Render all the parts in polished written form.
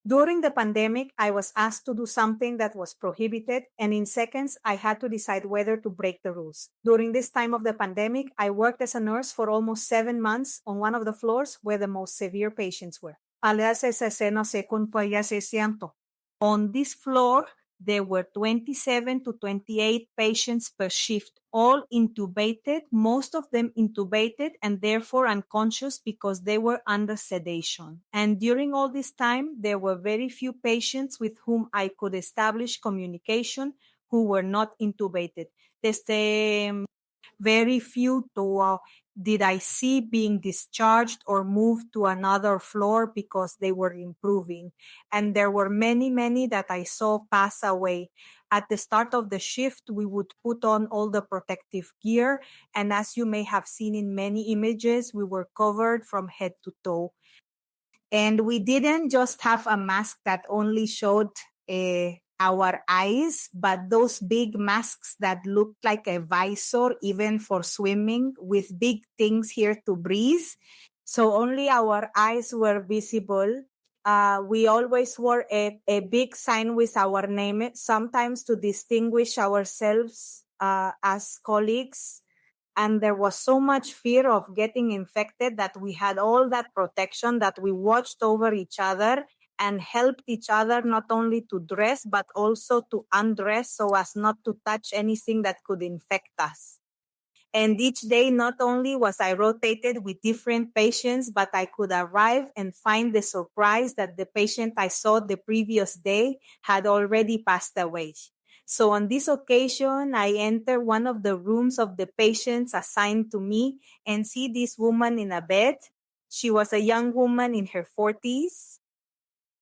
During the pandemic, I was asked to do something that was prohibited, and in seconds, I had to decide whether to break the rules. During this time of the pandemic, I worked as a nurse for almost 7 months on one of the floors where the most severe patients were. Aliás, esa escena se cumplia se siento. On this floor, there were 27 to 28 patients per shift, all intubated, most of them intubated and therefore unconscious because they were under sedation. And during all this time, there were very few patients with whom I could establish communication who were not intubated. Very few did I see being discharged or moved to another floor because they were improving. And there were many, many that I saw pass away. At the start of the shift, we would put on all the protective gear. And as you may have seen in many images, we were covered from head to toe. And we didn't just have a mask that only showed our eyes, but those big masks that looked like a visor, even for swimming, with big things here to breathe. So only our eyes were visible. We always wore a big sign with our name, sometimes to distinguish ourselves as colleagues. And there was so much fear of getting infected that we had all that protection, that we watched over each other and helped each other not only to dress, but also to undress so as not to touch anything that could infect us. And each day, not only was I rotated with different patients, but I could arrive and find the surprise that the patient I saw the previous day had already passed away. So on this occasion, I enter one of the rooms of the patients assigned to me and see this woman in a bed. She was a young woman in her 40s.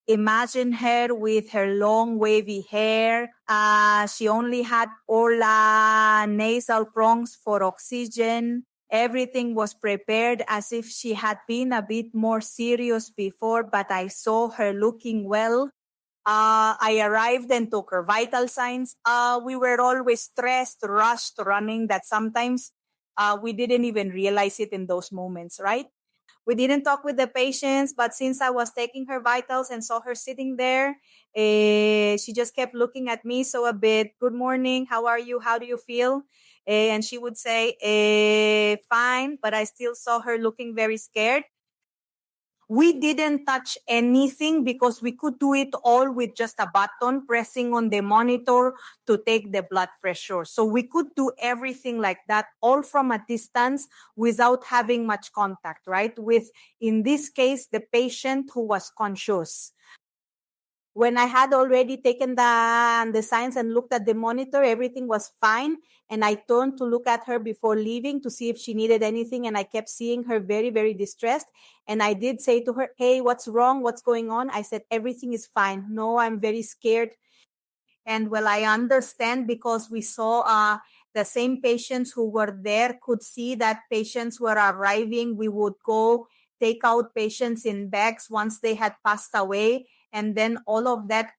Imagine her with her long wavy hair. She only had oral nasal prongs for oxygen. Everything was prepared as if she had been a bit more serious before, but I saw her looking well. I arrived and took her vital signs. We were always stressed, rushed, running, that sometimes we didn't even realize it in those moments, right? We didn't talk with the patients, but since I was taking her vitals and saw her sitting there, she just kept looking at me. So a bit, good morning, how are you? How do you feel? And she would say, fine, but I still saw her looking very scared. We didn't touch anything because we could do it all with just a button, pressing on the monitor to take the blood pressure. So we could do everything like that, all from a distance without having much contact, right? With, in this case, the patient who was conscious. When I had already taken the signs and looked at the monitor, everything was fine. And I turned to look at her before leaving to see if she needed anything. And I kept seeing her very, very distressed. And I did say to her, hey, what's wrong? What's going on? I said, everything is fine. No, I'm very scared. And well, I understand because we saw the same patients who were there could see that patients were arriving. We would go take out patients in bags once they had passed away. And then all of that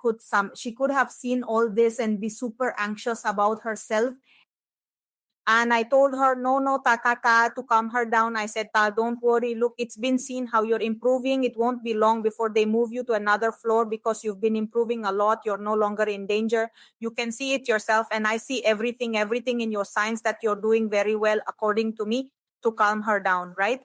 she could have seen all this and be super anxious about herself. And I told her, no, Takaka, to calm her down. I said, don't worry. Look, it's been seen how you're improving. It won't be long before they move you to another floor because you've been improving a lot. You're no longer in danger. You can see it yourself. And I see everything in your signs that you're doing very well, according to me, to calm her down, right?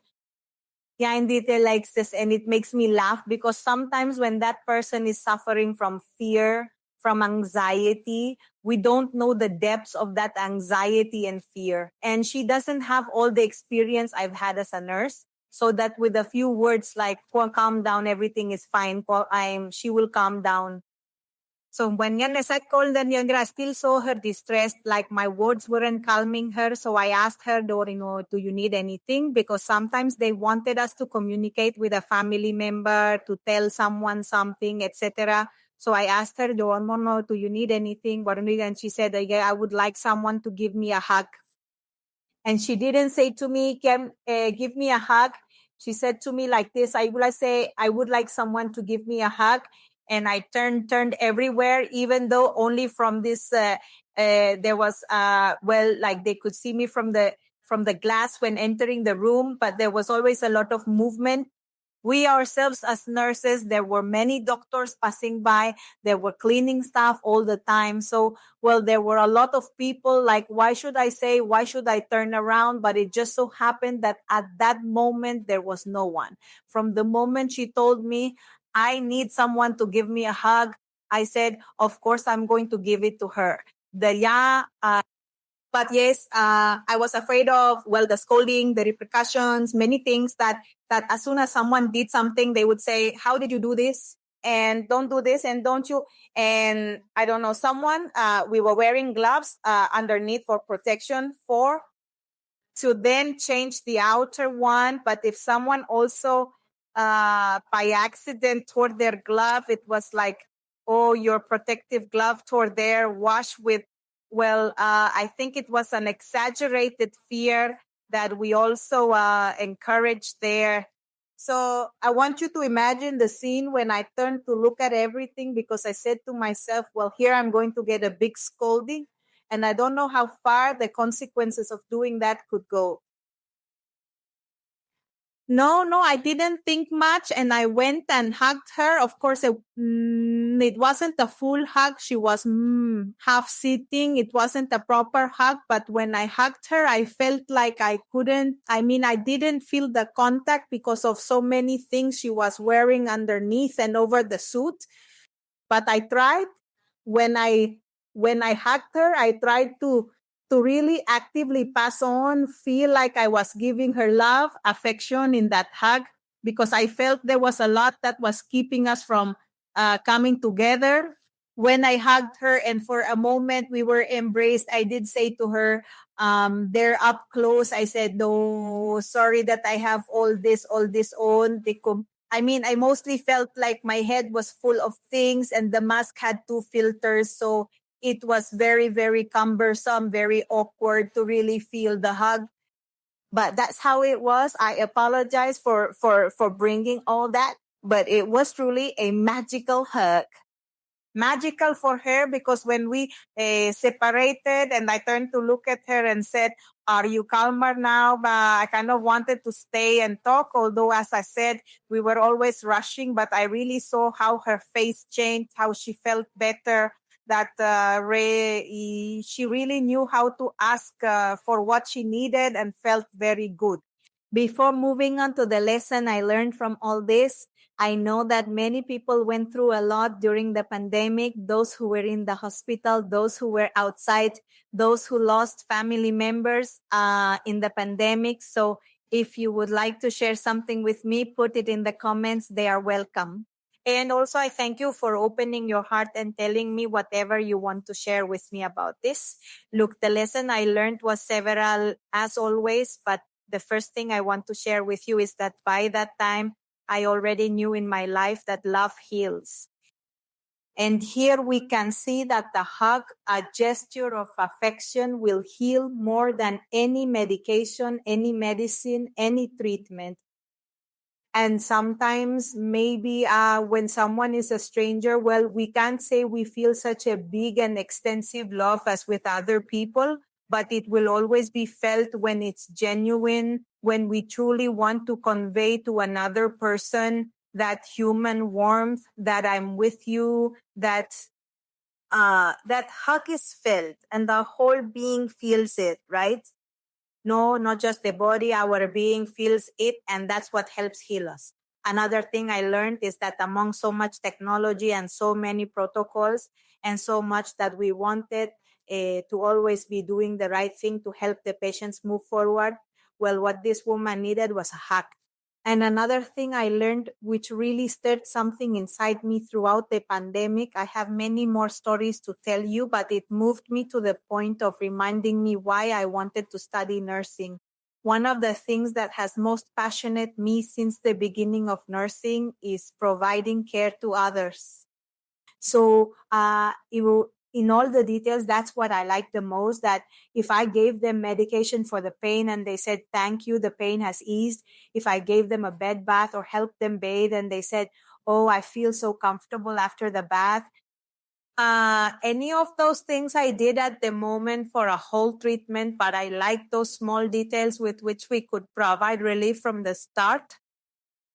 Yeah, in detail likes this, and it makes me laugh because sometimes when that person is suffering from fear, from anxiety, we don't know the depths of that anxiety and fear. And she doesn't have all the experience I've had as a nurse. So that with a few words like calm down, everything is fine, she will calm down. So when yan nasa call, then yan I still saw her distressed, like my words weren't calming her. So I asked her, do you need anything? Because sometimes they wanted us to communicate with a family member, to tell someone something, etc. So I asked her, do you need anything? And she said, yeah, I would like someone to give me a hug. And she didn't say to me, give me a hug. She said to me like this, I would like someone to give me a hug. And I turned everywhere, even though only from this, there was, like they could see me from the glass when entering the room, but there was always a lot of movement. We ourselves as nurses, there were many doctors passing by. There were cleaning staff all the time. So, well, there were a lot of people like, why should I turn around? But it just so happened that at that moment, there was no one. From the moment she told me, I need someone to give me a hug, I said, of course, I'm going to give it to her. But yes, I was afraid of, well, the scolding, the repercussions, many things that as soon as someone did something, they would say, how did you do this? And don't do this, and don't you? And I don't know, we were wearing gloves underneath for protection to then change the outer one. But if someone also by accident tore their glove, it was like, oh, your protective glove tore there, wash with, well, I think it was an exaggerated fear that we also encouraged there. So I want you to imagine the scene when I turned to look at everything, because I said to myself, well, here I'm going to get a big scolding, and I don't know how far the consequences of doing that could go. No, I didn't think much, and I went and hugged her. Of course, it wasn't a full hug. She was half sitting. It wasn't a proper hug, but when I hugged her, I felt like I didn't feel the contact because of so many things she was wearing underneath and over the suit. But I tried. When I when I hugged her, I tried to really actively pass on, feel like I was giving her love, affection in that hug, because I felt there was a lot that was keeping us from coming together. When I hugged her and for a moment we were embraced, I did say to her, they're up close. I said, no, sorry that I have all this on. I mostly felt like my head was full of things and the mask had two filters. So it was very, very cumbersome, very awkward to really feel the hug. But that's how it was. I apologize for bringing all that, but it was truly a magical hug. Magical for her, because when we separated and I turned to look at her and said, are you calmer now? I kind of wanted to stay and talk, although as I said, we were always rushing, but I really saw how her face changed, how she felt better, that she really knew how to ask for what she needed and felt very good. Before moving on to the lesson I learned from all this, I know that many people went through a lot during the pandemic, those who were in the hospital, those who were outside, those who lost family members in the pandemic. So if you would like to share something with me, put it in the comments. They are welcome. And also, I thank you for opening your heart and telling me whatever you want to share with me about this. Look, the lesson I learned was several, as always, but the first thing I want to share with you is that by that time, I already knew in my life that love heals. And here we can see that the hug, a gesture of affection, will heal more than any medication, any medicine, any treatment. And sometimes maybe when someone is a stranger, well, we can't say we feel such a big and extensive love as with other people, but it will always be felt when it's genuine, when we truly want to convey to another person that human warmth, that I'm with you, that hug is felt and the whole being feels it, right? No, not just the body, our being feels it, and that's what helps heal us. Another thing I learned is that among so much technology and so many protocols and so much that we wanted to always be doing the right thing to help the patients move forward, well, what this woman needed was a hug. And another thing I learned, which really stirred something inside me throughout the pandemic, I have many more stories to tell you, but it moved me to the point of reminding me why I wanted to study nursing. One of the things that has most passionate me since the beginning of nursing is providing care to others. So in all the details, that's what I like the most, that if I gave them medication for the pain and they said, thank you, the pain has eased. If I gave them a bed bath or helped them bathe and they said, oh, I feel so comfortable after the bath. Any of those things I did at the moment for a whole treatment, but I like those small details with which we could provide relief from the start.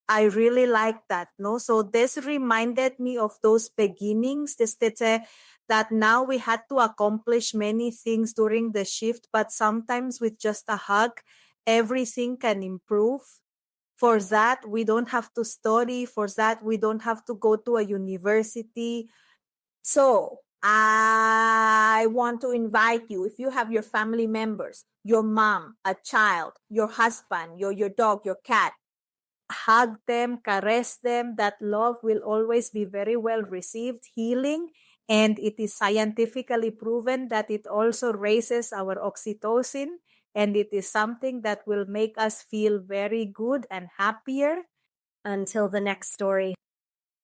I really like that. No, so this reminded me of those beginnings. That now we had to accomplish many things during the shift, but sometimes with just a hug, everything can improve. For that, we don't have to study. For that, we don't have to go to a university. So I want to invite you, if you have your family members, your mom, a child, your husband, your dog, your cat, hug them, caress them. That love will always be very well received, healing. And it is scientifically proven that it also raises our oxytocin. And it is something that will make us feel very good and happier. Until the next story.